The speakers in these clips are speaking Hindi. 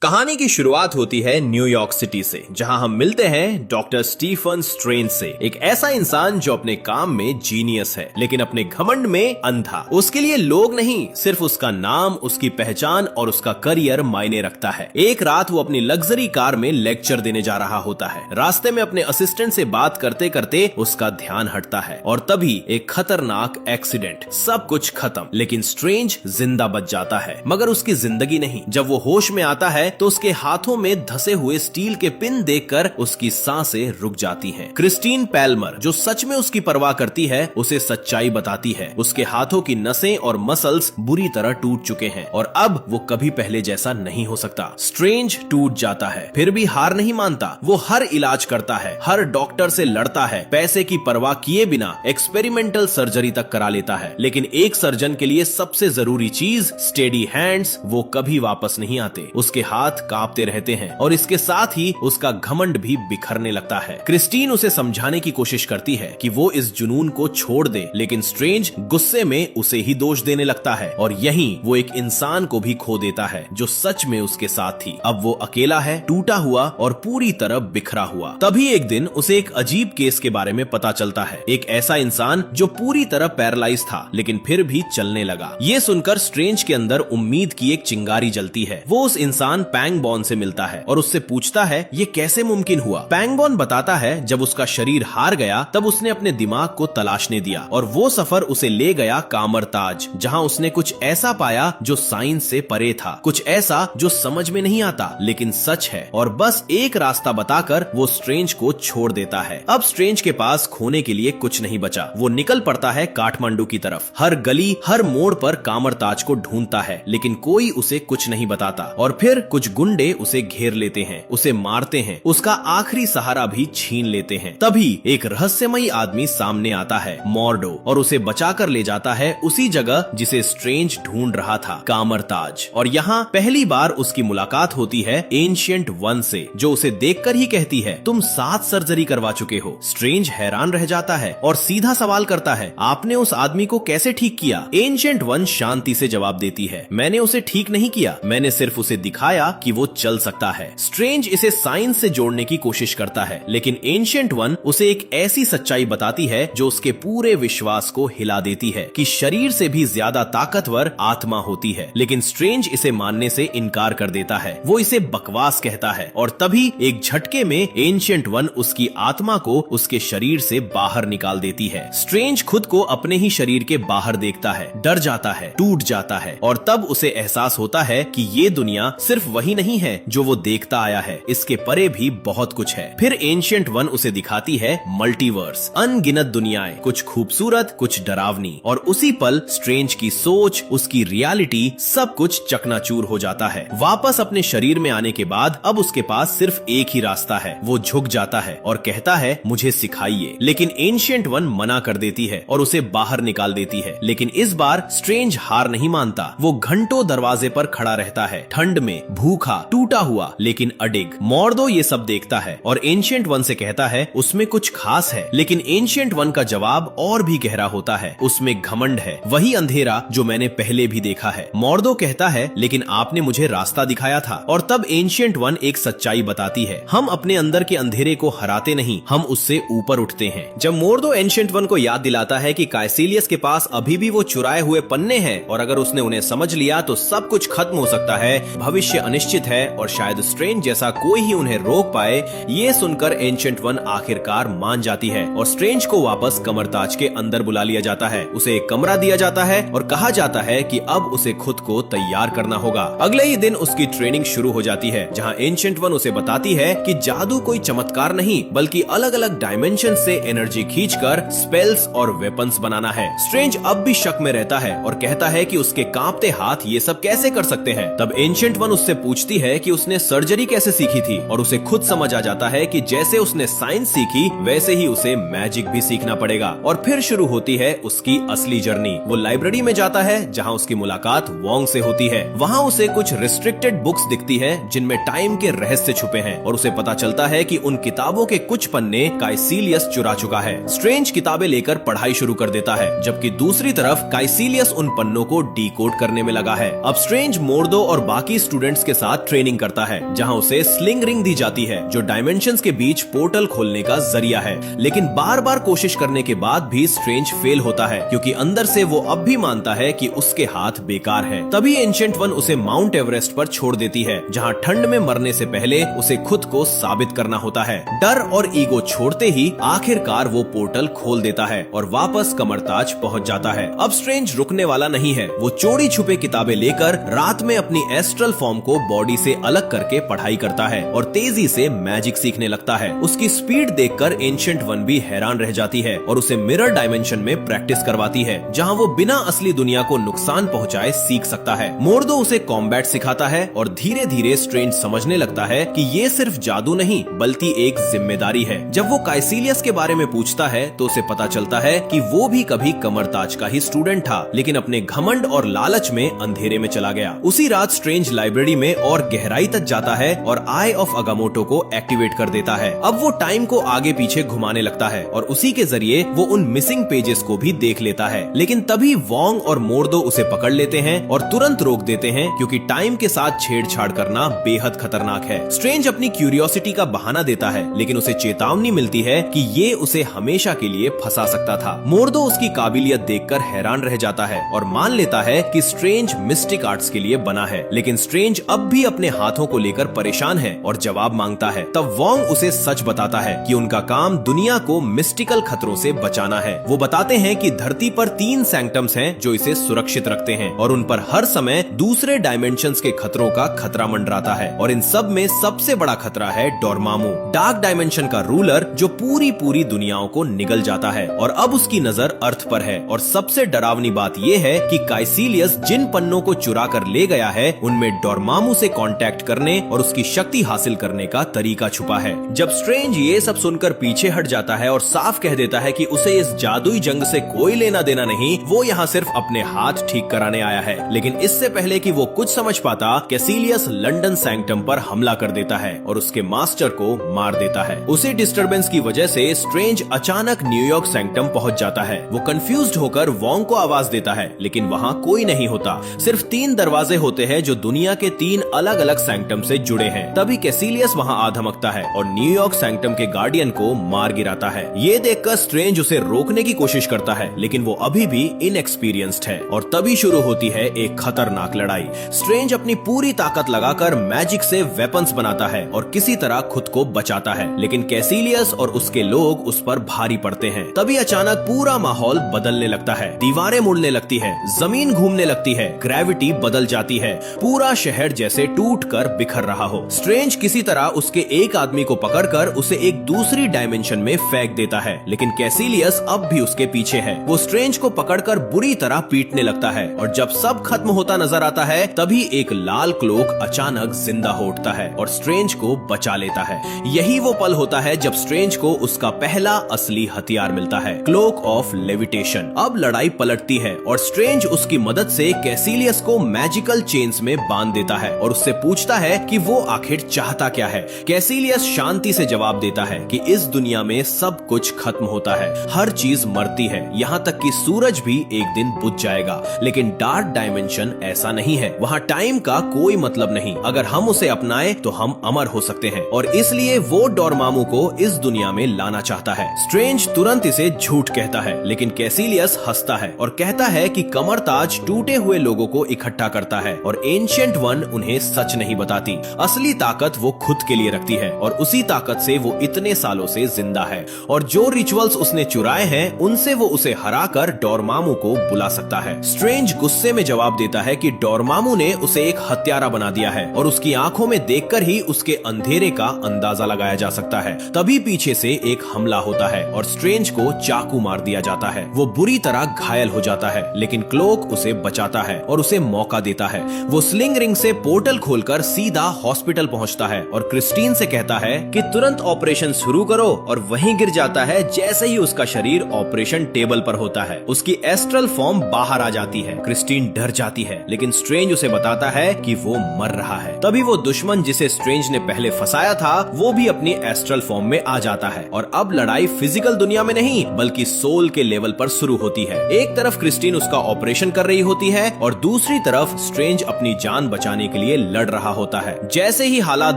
कहानी की शुरुआत होती है न्यूयॉर्क सिटी से, जहां हम मिलते हैं डॉक्टर स्टीफन स्ट्रेंज से। एक ऐसा इंसान जो अपने काम में जीनियस है, लेकिन अपने घमंड में अंधा। उसके लिए लोग नहीं, सिर्फ उसका नाम, उसकी पहचान और उसका करियर मायने रखता है। एक रात वो अपनी लग्जरी कार में लेक्चर देने जा रहा होता है। रास्ते में अपने असिस्टेंट से बात करते करते उसका ध्यान हटता है और तभी एक खतरनाक एक्सीडेंट। सब कुछ खत्म, लेकिन स्ट्रेंज जिंदा बच जाता है, मगर उसकी जिंदगी नहीं। जब वो होश में आता है तो उसके हाथों में धसे हुए स्टील के पिन देखकर उसकी सांसें रुक जाती हैं। क्रिस्टीन पैल्मर, जो सच में उसकी परवाह करती है, उसे सच्चाई बताती है। उसके हाथों की नसें और मसल्स बुरी तरह टूट चुके हैं और अब वो कभी पहले जैसा नहीं हो सकता। स्ट्रेंज टूट जाता है, फिर भी हार नहीं मानता। वो हर इलाज करता है, हर डॉक्टर से लड़ता है, पैसे की परवाह किए बिना एक्सपेरिमेंटल सर्जरी तक करा लेता है। लेकिन एक सर्जन के लिए सबसे जरूरी चीज स्टेडी हैंड्स, वो कभी वापस नहीं आते। उसके हाथ कांपते रहते हैं और इसके साथ ही उसका घमंड भी बिखरने लगता है। क्रिस्टीन उसे समझाने की कोशिश करती है कि वो इस जुनून को छोड़ दे, लेकिन स्ट्रेंज गुस्से में उसे ही दोष देने लगता है और यहीं वो एक इंसान को भी खो देता है जो सच में उसके साथ थी। अब वो अकेला है, टूटा हुआ और पूरी तरह बिखरा हुआ। तभी एक दिन उसे एक अजीब केस के बारे में पता चलता है। एक ऐसा इंसान जो पूरी तरह पैरालाइज था, लेकिन फिर भी चलने लगा। ये सुनकर स्ट्रेंज के अंदर उम्मीद की एक चिंगारी जलती है। वो उस इंसान पैंगबॉन से मिलता है और उससे पूछता है ये कैसे मुमकिन हुआ। पैंगबॉन बताता है जब उसका शरीर हार गया तब उसने अपने दिमाग को तलाशने दिया और वो सफर उसे ले गया कामरताज, जहां उसने कुछ ऐसा पाया जो साइंस से परे था, कुछ ऐसा जो समझ में नहीं आता लेकिन सच है। और बस एक रास्ता बताकर वो स्ट्रेंज को छोड़ देता है। अब स्ट्रेंज के पास खोने के लिए कुछ नहीं बचा। वो निकल पड़ता है काठमांडू की तरफ। हर गली, हर मोड़ पर कामरताज को ढूंढता है, लेकिन कोई उसे कुछ नहीं बताता। और फिर कुछ गुंडे उसे घेर लेते हैं, उसे मारते हैं, उसका आखिरी सहारा भी छीन लेते हैं। तभी एक रहस्यमयी आदमी सामने आता है, मॉर्डो, और उसे बचाकर ले जाता है उसी जगह जिसे स्ट्रेंज ढूंढ रहा था, कामरताज। और यहाँ पहली बार उसकी मुलाकात होती है एंशिएंट वन से, जो उसे देखकर ही कहती है तुम 7 सर्जरी करवा चुके हो। स्ट्रेंज हैरान रह जाता है और सीधा सवाल करता है आपने उस आदमी को कैसे ठीक किया। एंशिएंट वन शांति से जवाब देती है मैंने उसे ठीक नहीं किया, मैंने सिर्फ उसे दिखाया कि वो चल सकता है। स्ट्रेंज इसे साइंस से जोड़ने की कोशिश करता है, लेकिन एंशिएंट वन उसे एक ऐसी सच्चाई बताती है जो उसके पूरे विश्वास को हिला देती है कि शरीर से भी ज्यादा ताकतवर आत्मा होती है। लेकिन स्ट्रेंज इसे मानने से इनकार कर देता है, वो इसे बकवास कहता है। और तभी एक झटके में एंशिएंट वन उसकी आत्मा को उसके शरीर से बाहर निकाल देती है। स्ट्रेंज खुद को अपने ही शरीर के बाहर देखता है, डर जाता है, टूट जाता है और तब उसे एहसास होता है कि ये दुनिया सिर्फ वही नहीं है जो वो देखता आया है, इसके परे भी बहुत कुछ है। फिर एंशिएंट वन उसे दिखाती है मल्टीवर्स, अनगिनत दुनियाएं, कुछ खूबसूरत, कुछ डरावनी। और उसी पल स्ट्रेंज की सोच, उसकी रियलिटी, सब कुछ चकनाचूर हो जाता है। वापस अपने शरीर में आने के बाद अब उसके पास सिर्फ एक ही रास्ता है। वो झुक जाता है और कहता है मुझे सिखाइए, लेकिन एंशिएंट वन मना कर देती है और उसे बाहर निकाल देती है। लेकिन इस बार स्ट्रेंज हार नहीं मानता। वो घंटों दरवाजे पर खड़ा रहता है, ठंड में, भूखा, टूटा हुआ, लेकिन अडिग। मॉर्डो ये सब देखता है और एंशिएंट वन से कहता है उसमें कुछ खास है। लेकिन एंशिएंट वन का जवाब और भी गहरा होता है, उसमें घमंड है, वही अंधेरा जो मैंने पहले भी देखा है। मॉर्डो कहता है लेकिन आपने मुझे रास्ता दिखाया था। और तब एंशिएंट वन एक सच्चाई बताती है, हम अपने अंदर के अंधेरे को हराते नहीं, हम उससे ऊपर उठते हैं। जब मॉर्डो एंशिएंट वन को याद दिलाता है कि काइसिलियस के पास अभी भी वो चुराए हुए पन्ने हैं और अगर उसने उन्हें समझ लिया तो सब कुछ खत्म हो सकता है, भविष्य अनिश्चित है और शायद स्ट्रेंज जैसा कोई ही उन्हें रोक पाए, ये सुनकर एंशिएंट वन आखिरकार मान जाती है और स्ट्रेंज को वापस कमरताज के अंदर बुला लिया जाता है। उसे एक कमरा दिया जाता है और कहा जाता है कि अब उसे खुद को तैयार करना होगा। अगले ही दिन उसकी ट्रेनिंग शुरू हो जाती है, जहां एंशिएंट वन उसे बताती है कि जादू कोई चमत्कार नहीं बल्कि अलग अलग डायमेंशन से एनर्जी खींचकर स्पेल्स और वेपन्स बनाना है। स्ट्रेंज अब भी शक में रहता है और कहता है कि उसके कांपते हाथ ये सब कैसे कर सकते हैं। तब एंशिएंट वन उससे पूछती है कि उसने सर्जरी कैसे सीखी थी और उसे खुद समझ आ जाता है कि जैसे उसने साइंस सीखी वैसे ही उसे मैजिक भी सीखना पड़ेगा। और फिर शुरू होती है उसकी असली जर्नी। वो लाइब्रेरी में जाता है जहां उसकी मुलाकात वोंग से होती है। वहां उसे कुछ रिस्ट्रिक्टेड बुक्स दिखती है जिनमें टाइम के रहस्य छुपे हैं और उसे पता चलता है कि उन किताबों के कुछ पन्ने काइसिलियस चुरा चुका है। स्ट्रेंज किताबें लेकर पढ़ाई शुरू कर देता है, जबकि दूसरी तरफ काइसिलियस उन पन्नों को डिकोड करने में लगा है। अब स्ट्रेंज, मोर्दो और बाकी स्टूडेंट्स के के साथ ट्रेनिंग करता है, जहां उसे स्लिंग रिंग दी जाती है जो डायमेंशंस के बीच पोर्टल खोलने का जरिया है। लेकिन बार बार कोशिश करने के बाद भी स्ट्रेंज फेल होता है, क्योंकि अंदर से वो अब भी मानता है कि उसके हाथ बेकार है। तभी एंशिएंट वन उसे माउंट एवरेस्ट पर छोड़ देती है, जहां ठंड में मरने से पहले उसे खुद को साबित करना होता है। डर और ईगो छोड़ते ही आखिरकार वो पोर्टल खोल देता है और वापस कमरताज पहुंच जाता है। अब स्ट्रेंज रुकने वाला नहीं है। वो चोरी छुपे किताबें लेकर रात में अपनी एस्ट्रल फॉर्म को बॉडी से अलग करके पढ़ाई करता है और तेजी से मैजिक सीखने लगता है। उसकी स्पीड देखकर एंशिएंट वन भी हैरान रह जाती है और उसे मिरर डायमेंशन में प्रैक्टिस करवाती है, जहां वो बिना असली दुनिया को नुकसान पहुंचाए सीख सकता है। मोर्दो उसे कॉम्बैट सिखाता है और धीरे धीरे स्ट्रेंज समझने लगता है कि ये सिर्फ जादू नहीं बल्कि एक जिम्मेदारी है। जब वो काइसिलियस के बारे में पूछता है तो उसे पता चलता है कि वो भी कभी कमरताज का ही स्टूडेंट था, लेकिन अपने घमंड और लालच में अंधेरे में चला गया। उसी रात स्ट्रेंज लाइब्रेरी में और गहराई तक जाता है और आई ऑफ अगामोटो को एक्टिवेट कर देता है। अब वो टाइम को आगे पीछे घुमाने लगता है और उसी के जरिए वो उन मिसिंग पेजेस को भी देख लेता है। लेकिन तभी वोंग और मोर्दो उसे पकड़ लेते हैं और तुरंत रोक देते हैं, क्योंकि टाइम के साथ छेड़छाड़ करना बेहद खतरनाक है। स्ट्रेंज अपनी क्यूरियोसिटी का बहाना देता है, लेकिन उसे चेतावनी मिलती है कि ये उसे हमेशा के लिए फंसा सकता था। मोर्दो उसकी काबिलियत देखकर हैरान रह जाता है और मान लेता है कि स्ट्रेंज मिस्टिक आर्ट्स के लिए बना है। लेकिन स्ट्रेंज अब भी अपने हाथों को लेकर परेशान है और जवाब मांगता है। तब वोंग उसे सच बताता है कि उनका काम दुनिया को मिस्टिकल खतरों से बचाना है। वो बताते हैं कि धरती पर 3 सैंक्टम्स हैं जो इसे सुरक्षित रखते हैं और उन पर हर समय दूसरे डायमेंशंस के खतरों का खतरा मंडराता है, और इन सब में सबसे बड़ा खतरा है डोरमामू, डार्क डायमेंशन का रूलर जो पूरी दुनियाओं को निगल जाता है। और अब उसकी नजर अर्थ पर है। और सबसे डरावनी बात यह है कि काइसिलियस जिन पन्नों को चुरा कर ले गया है उनमें डोरमामू से कांटेक्ट करने और उसकी शक्ति हासिल करने का तरीका छुपा है। जब स्ट्रेंज ये सब सुनकर पीछे हट जाता है और साफ कह देता है कि उसे इस जादुई जंग से कोई लेना देना नहीं, वो यहाँ सिर्फ अपने हाथ ठीक कराने आया है। लेकिन इससे पहले कि वो कुछ समझ पाता, कैसिलियस लंदन सैंक्टम पर हमला कर देता है और उसके मास्टर को मार देता है। उसी डिस्टरबेंस की वजह से स्ट्रेंज अचानक न्यूयॉर्क सैंक्टम पहुंच जाता है। वो कंफ्यूज्ड होकर वोंग को आवाज देता है, लेकिन वहाँ कोई नहीं होता। सिर्फ 3 दरवाजे होते हैं जो दुनिया के 3 अलग अलग सैंक्टम से जुड़े हैं। तभी कैसिलियस वहाँ आ धमकता है और न्यूयॉर्क सैंक्टम के गार्डियन को मार गिराता है। ये देखकर स्ट्रेंज उसे रोकने की कोशिश करता है, लेकिन वो अभी भी इनएक्सपीरियंस्ड है। और तभी शुरू होती है एक खतरनाक लड़ाई। स्ट्रेंज अपनी पूरी ताकत लगाकर मैजिक से वेपन्स बनाता है और किसी तरह खुद को बचाता है, लेकिन कैसिलियस और उसके लोग उस पर भारी पड़ते हैं। तभी अचानक पूरा माहौल बदलने लगता है। दीवारें मुड़ने लगती है, जमीन घूमने लगती है, ग्रेविटी बदल जाती है, पूरा शहर जैसे टूटकर बिखर रहा हो। स्ट्रेंज किसी तरह उसके एक आदमी को पकड़कर उसे एक दूसरी डायमेंशन में फेंक देता है, लेकिन कैसिलियस अब भी उसके पीछे है। वो स्ट्रेंज को पकड़कर बुरी तरह पीटने लगता है और जब सब खत्म होता नजर आता है तभी एक लाल क्लोक अचानक जिंदा हो उठता है और स्ट्रेंज को बचा लेता है। यही वो पल होता है जब स्ट्रेंज को उसका पहला असली हथियार मिलता है, क्लोक ऑफ लेविटेशन। अब लड़ाई पलटती है और स्ट्रेंज उसकी मदद से कैसिलियस को मैजिकल चेन्स में बांध देता है और उससे पूछता है कि वो आखिर चाहता क्या है। कैसिलियस शांति से जवाब देता है कि इस दुनिया में सब कुछ खत्म होता है, हर चीज मरती है, यहाँ तक कि सूरज भी एक दिन बुझ जाएगा। लेकिन डार्क डायमेंशन ऐसा नहीं है, वहाँ टाइम का कोई मतलब नहीं। अगर हम उसे अपनाएं तो हम अमर हो सकते हैं और इसलिए वो डोरमामू को इस दुनिया में लाना चाहता है। स्ट्रेंज तुरंत इसे झूठ कहता है, लेकिन कैसिलियस हंसता है और कहता है कि कमरताज टूटे हुए लोगों को इकट्ठा करता है और एंशिएंट वन उन्हें सच नहीं बताती। असली ताकत वो खुद के लिए रखती है और उसी ताकत से वो इतने सालों से जिंदा है और जो रिचुअल्स उसने चुराए हैं उनसे वो उसे हराकर डोरमामू को बुला सकता है। स्ट्रेंज गुस्से में जवाब देता है कि डोरमामू ने उसे एक हत्यारा बना दिया है और उसकी आंखों में देखकर ही उसके अंधेरे का अंदाजा लगाया जा सकता है। तभी पीछे से एक हमला होता है और स्ट्रेंज को चाकू मार दिया जाता है। वो बुरी तरह घायल हो जाता है, लेकिन क्लोक उसे बचाता है और उसे मौका देता है। वो स्लिंग रिंग से पोर्टल खोलकर सीधा हॉस्पिटल पहुंचता है और क्रिस्टीन से कहता है कि तुरंत ऑपरेशन शुरू करो और वहीं गिर जाता है जैसे ही उसका शरीर ऑपरेशन टेबल पर होता है। उसकी एस्ट्रल फॉर्म बाहर आ जाती है। क्रिस्टीन डर जाती है, लेकिन स्ट्रेंज उसे बताता है कि वो मर रहा है। तभी वो दुश्मन जिसे स्ट्रेंज ने पहले फंसाया था वो भी अपनी एस्ट्रल फॉर्म में आ जाता है और अब लड़ाई फिजिकल दुनिया में नहीं बल्कि सोल के लेवल पर शुरू होती है। एक तरफ क्रिस्टीन उसका ऑपरेशन कर रही होती है और दूसरी तरफ स्ट्रेंज अपनी जान बचाने के लिए लड़ रहा होता है। जैसे ही हालात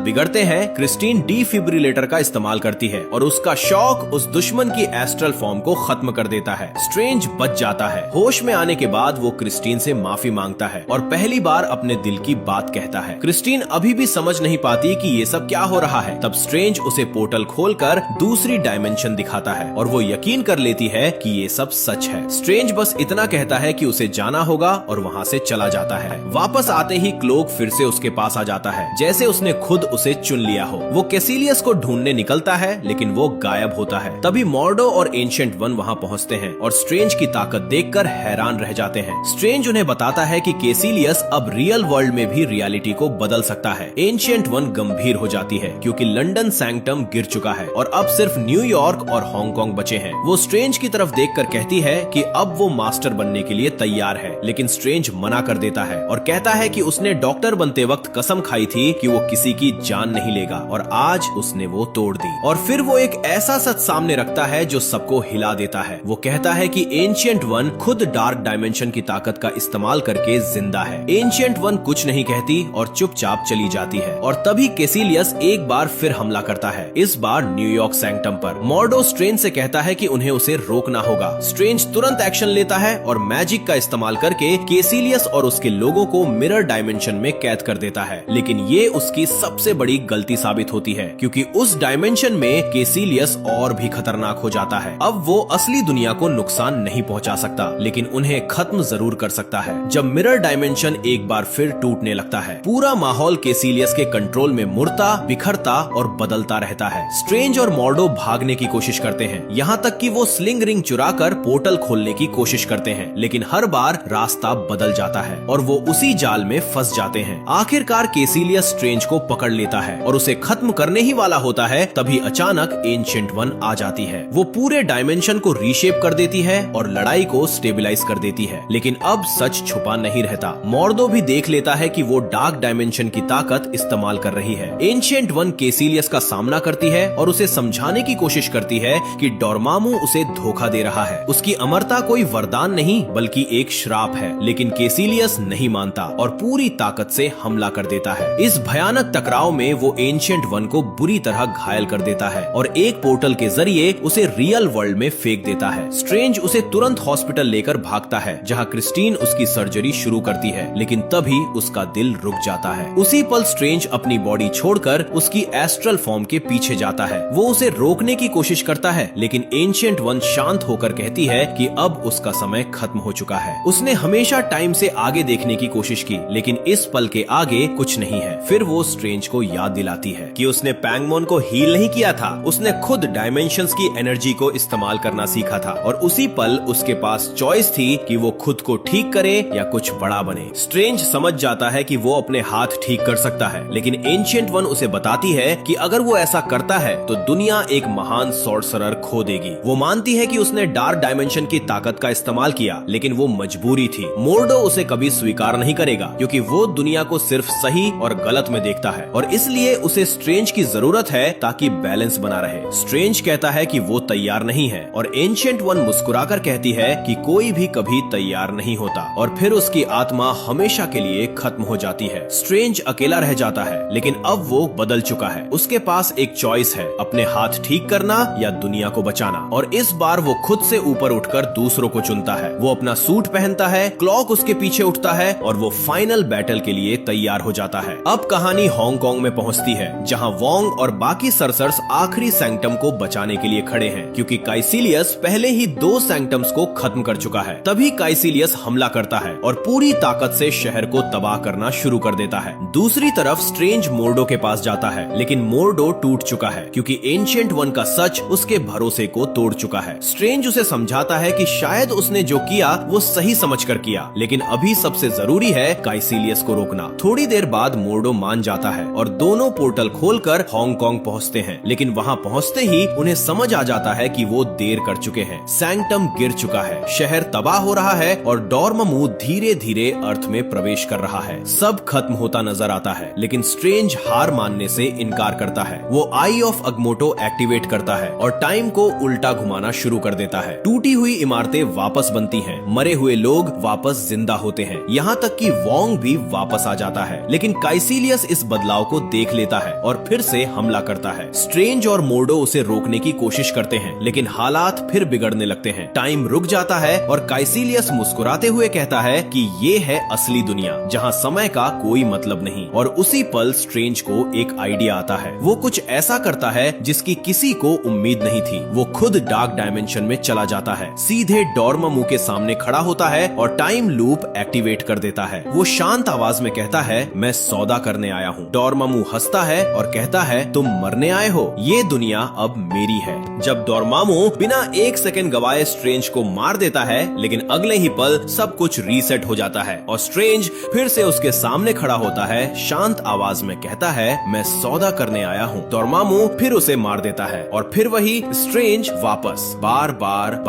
बिगड़ते हैं, क्रिस्टीन डिफिब्रिलेटर का इस्तेमाल करती है और उसका शॉक उस दुश्मन की एस्ट्रल फॉर्म को खत्म कर देता है। स्ट्रेंज बच जाता है। होश में आने के बाद वो क्रिस्टीन से माफी मांगता है और पहली बार अपने दिल की बात कहता है। क्रिस्टीन अभी भी समझ नहीं पाती कि ये सब क्या हो रहा है। तब स्ट्रेंज उसे पोर्टल खोलकर दूसरी डायमेंशन दिखाता है और वो यकीन कर लेती है कि ये सब सच है। स्ट्रेंज बस इतना कहता है कि उसे जाना होगा और वहाँ से चला जाता है। वापस आते ही क्लोक फिर से उसके पास आ जाता है, जैसे उसने खुद उसे चुन लिया हो। वो कैसिलियस को ढूंढने निकलता है, लेकिन वो गायब होता है। तभी मॉर्डो और एंशिएंट वन वहाँ पहुँचते हैं और स्ट्रेंज की ताकत देखकर हैरान रह जाते हैं। स्ट्रेंज उन्हें बताता है कि कैसिलियस अब रियल वर्ल्ड में भी रियलिटी को बदल सकता है। एंशिएंट वन गंभीर हो जाती है क्योंकि लंदन सैंक्टम गिर चुका है और अब सिर्फ न्यूयॉर्क और हांगकांग बचे हैं। वो स्ट्रेंज की तरफ देखकर कहती है कि अब वो मास्टर बनने के लिए तैयार है, लेकिन स्ट्रेंज मना कर देता है और कहता है कि उसने डॉक्टर बनते वक्त कसम खाई थी कि वो किसी की जान नहीं लेगा और आज उसने वो तोड़ दी। और फिर वो एक ऐसा सच सामने रखता है जो सबको हिला देता है। वो कहता है कि एंशिएंट वन खुद डार्क डायमेंशन की ताकत का इस्तेमाल करके जिंदा है। एंशिएंट वन कुछ नहीं कहती और चुपचाप चली जाती है और तभी कैसिलियस एक बार फिर हमला करता है, इस बार न्यूयॉर्क सैंक्टम पर। मॉर्डो स्ट्रेंज से कहता है कि उन्हें उसे रोकना होगा। स्ट्रेंज तुरंत एक्शन लेता है और मैजिक का इस्तेमाल करके कैसिलियस और उसके लोगों को मिरर डायमेंशन में कैद कर देता है। लेकिन ये उसकी सबसे बड़ी गलती साबित होती है क्योंकि उस डायमेंशन में कैसिलियस और भी खतरनाक हो जाता है। अब वो असली दुनिया को नुकसान नहीं पहुंचा सकता, लेकिन उन्हें खत्म जरूर कर सकता है। जब मिरर डायमेंशन एक बार फिर टूटने लगता है, पूरा माहौल कैसिलियस के कंट्रोल में मुड़ता, बिखरता और बदलता रहता है। स्ट्रेंज और मॉर्डो भागने की कोशिश करते हैं, यहाँ तक कि वो स्लिंग रिंग चुराकर पोर्टल खोलने की कोशिश करते हैं, लेकिन हर बार रास्ता बदल जाता है और वो उसी जाल में फंस जाते हैं। आखिरकार कैसिलियस स्ट्रेंज को पकड़ लेता है और उसे खत्म करने ही वाला होता है, तभी अचानक एंशिएंट वन आ जाती है। वो पूरे डायमेंशन को रीशेप कर देती है और लड़ाई को स्टेबलाइज कर देती है। लेकिन अब सच छुपा नहीं रहता। मॉर्डो भी देख लेता है कि वो डार्क डायमेंशन की ताकत इस्तेमाल कर रही है। एंशिएंट वन कैसिलियस का सामना करती है और उसे समझाने की कोशिश करती है कि डोरमामू उसे धोखा दे रहा है। उसकी अमरता कोई वरदान नहीं बल्कि एक श्राप है। लेकिन कैसिलियस नहीं मानता और पूरी ताकत से हमला कर देता है। इस भयानक टकराव में वो एंशिएंट वन को बुरी तरह घायल कर देता है और एक पोर्टल के जरिए उसे रियल वर्ल्ड में फेंक देता है। स्ट्रेंज उसे तुरंत हॉस्पिटल लेकर भागता है, जहाँ क्रिस्टीन उसकी सर्जरी शुरू करती है, लेकिन तभी उसका दिल रुक जाता है। उसी पल स्ट्रेंज अपनी बॉडी छोड़कर उसकी एस्ट्रल फॉर्म के पीछे जाता है। वो उसे रोकने की कोशिश करता है, लेकिन एंशिएंट वन शांत होकर कहती है कि अब उसका समय खत्म हो चुका है। उसने हमेशा टाइम से आगे देखने की कोशिश की, लेकिन इस पल के आगे कुछ नहीं है। फिर वो स्ट्रेंज को याद दिलाती है कि उसने पैंगमोन को हील नहीं किया था, उसने खुद डायमेंशंस की एनर्जी को इस्तेमाल करना सीखा था और उसी पल उसके पास चॉइस थी कि वो खुद को ठीक करे या कुछ बड़ा बने। स्ट्रेंज समझ जाता है कि वो अपने हाथ ठीक कर सकता है, लेकिन एंशिएंट वन उसे बताती है कि अगर वो ऐसा करता है तो दुनिया एक महान सॉर्सरर खो देगी। वो मानती है कि उसने डार्क डायमेंशन की ताकत का इस्तेमाल किया, लेकिन वो मजबूरी थी। मॉर्डो उसे कभी स्वीकार नहीं करेगा क्योंकि वो दुनिया को सिर्फ सही और गलत में देखता है और इसलिए उसे स्ट्रेंज की जरूरत है ताकि बैलेंस बना रहे। स्ट्रेंज कहता है कि वो तैयार नहीं है और एंशिएंट वन मुस्कुराकर कहती है कि कोई भी कभी तैयार नहीं होता और फिर उसकी आत्मा हमेशा के लिए खत्म हो जाती है। स्ट्रेंज अकेला रह जाता है, लेकिन अब वो बदल चुका है। उसके पास एक चॉइस है, अपने हाथ ठीक करना या दुनिया को बचाना, और इस बार वो खुद से ऊपर उठकर दूसरों को चुनता है। वो अपना सूट पहनता है, क्लॉक उसके पीछे उठता है और वो फाइनल बैटल के लिए तैयार हो जाता है। अब कहानी हांगकांग में पहुंचती है, जहां वोंग और बाकी सरसर्स आखिरी सैंक्टम को बचाने के लिए खड़े हैं क्योंकि कैसिलियस पहले ही 2 सैंक्टम्स को खत्म कर चुका है। तभी कैसिलियस हमला करता है और पूरी ताकत से शहर को तबाह करना शुरू कर देता है। दूसरी तरफ स्ट्रेंज मॉर्डो के पास जाता है, लेकिन मॉर्डो टूट चुका है क्योंकि एंशिएंट वन का सच उसके भरोसे को तोड़ चुका है। स्ट्रेंज उसे समझाता है कि शायद उसने जो किया वो सही समझकर किया, लेकिन अभी सबसे जरूरी है कैसिलियस को रोकना। थोड़ी देर बाद मॉर्डो मान जाता है और दोनों पोर्टल खोलकर हांगकांग पहुंचते हैं, लेकिन वहां पहुंचते ही उन्हें समझ आ जाता है कि वो देर कर चुके हैं। सैंक्टम गिर चुका है, शहर तबाह हो रहा है और डोरमामू धीरे धीरे अर्थ में प्रवेश कर रहा है। सब खत्म होता नजर आता है, लेकिन स्ट्रेंज हार मानने से इनकार करता है। वो आई ऑफ अगमोटो एक्टिवेट करता है और टाइम को उल्टा घुमाना शुरू कर देता है। टूटी हुई इमारतें वापस बनती हैं, मरे हुए लोग वापस जिंदा होते हैं, यहाँ तक कि वोंग भी वापस वापस आ जाता है, लेकिन काइसिलियस इस बदलाव को देख लेता है और फिर से हमला करता है। स्ट्रेंज और मोर्डो उसे रोकने की कोशिश करते हैं, लेकिन हालात फिर बिगड़ने लगते हैं। टाइम रुक जाता है और काइसिलियस मुस्कुराते हुए कहता है कि ये है असली दुनिया जहाँ समय का कोई मतलब नहीं। और उसी पल स्ट्रेंज को एक आइडिया आता है। वो कुछ ऐसा करता है जिसकी किसी को उम्मीद नहीं थी। वो खुद डार्क डायमेंशन में चला जाता है, सीधे डोर्मामू के सामने खड़ा होता है और टाइम लूप एक्टिवेट कर देता है। वो शांत आवाज में कहता है, मैं सौदा करने आया हूँ। डोर्मामू हंसता है और कहता है, तुम मरने आए हो, ये दुनिया अब मेरी है। जब डोर्मामू बिना एक सेकंड गवाए स्ट्रेंज को मार देता है, लेकिन अगले ही पल सब कुछ रीसेट हो जाता है और स्ट्रेंज फिर से उसके सामने खड़ा होता है, शांत आवाज में कहता है, मैं सौदा करने आया हूँ। डोर्मामू फिर उसे मार देता है और फिर वही स्ट्रेंज वापस बार बार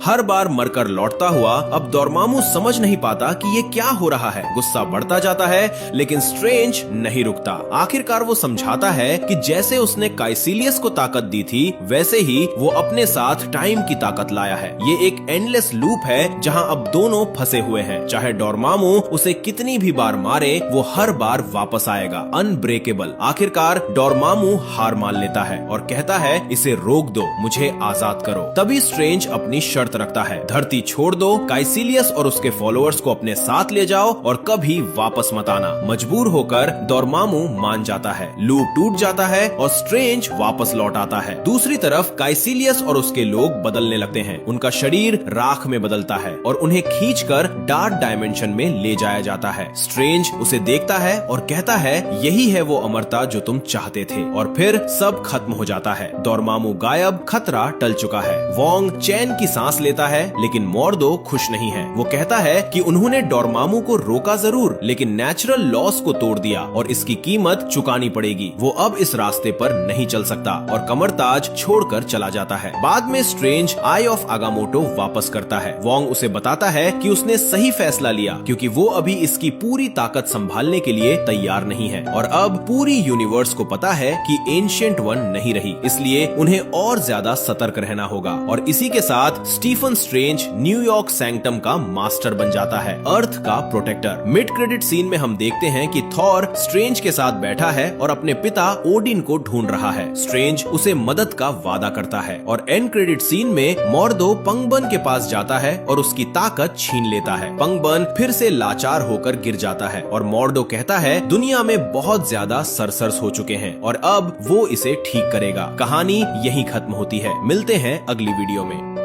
हर बार मरकर लौटता हुआ। अब डोर्मामू समझ नहीं पाता कि ये क्या हो रहा है। गुस्सा बढ़ता जाता है, लेकिन स्ट्रेंज नहीं रुकता। आखिरकार वो समझाता है कि जैसे उसने काइसिलियस को ताकत दी थी, वैसे ही वो अपने साथ टाइम की ताकत लाया है। ये एक एंडलेस लूप है जहाँ अब दोनों फंसे हुए हैं। चाहे डोर्मामू उसे कितनी भी बार मारे, वो हर बार वापस आएगा, अनब्रेकेबल। आखिरकार डोर्मामू हार मान लेता है और कहता है, इसे रोक दो, मुझे आजाद करो। तभी स्ट्रेंज अपनी शर्त रखता है, धरती छोड़ दो, काइसिलियस और उसके फॉलोअर्स को अपने साथ ले जाओ और कभी वापस मत आना। मजबूर होकर डोर्मामू मान जाता है, लूप टूट जाता है और स्ट्रेंज वापस लौट आता है। दूसरी तरफ काइसिलियस और उसके लोग बदलने लगते हैं। उनका शरीर राख में बदलता है और उन्हें खींचकर डार्क डायमेंशन में ले जाया जाता है। स्ट्रेंज उसे देखता है और कहता है, यही है वो अमरता जो तुम चाहते थे। और फिर सब खत्म हो जाता है। डोर्मामू गायब, खतरा टल चुका है। वोंग चैन की सांस लेता है, लेकिन मोर्डो खुश नहीं है। वो कहता है कि उन्होंने डोर्मामू को रोका जरूर, लेकिन नेचुरल लॉस को तोड़ दिया और इसकी कीमत चुकानी पड़ेगी। वो अब इस रास्ते पर नहीं चल सकता और कमरताज छोड़कर चला जाता है। बाद में स्ट्रेंज आई ऑफ आगामोटो वापस करता है। वोंग उसे बताता है कि उसने सही फैसला लिया, क्योंकि वो अभी इसकी पूरी ताकत संभालने के लिए तैयार नहीं है। और अब पूरी यूनिवर्स को पता है कि एंशिएंट वन नहीं रही, इसलिए उन्हें और ज्यादा सतर्क रहना होगा। और इसी के साथ स्टीफन स्ट्रेंज न्यूयॉर्क सैंक्टम का मास्टर बन जाता है, अर्थ का प्रोटेक्टर। मिड क्रेडिट सीन में हम देखते हैं कि थॉर स्ट्रेंज के साथ बैठा है और अपने पिता ओडिन को ढूंढ रहा है। स्ट्रेंज उसे मदद का वादा करता है और एंड क्रेडिट सीन में मोर्डो पंगबन के पास जाता है और उसकी ताकत छीन लेता है। पंगबन फिर से लाचार होकर गिर जाता है और मोर्डो कहता है, दुनिया में बहुत ज्यादा सरसर्स हो चुके हैं और अब वो इसे ठीक करेगा। कहानी यहीं खत्म होती है। मिलते हैं अगली वीडियो में।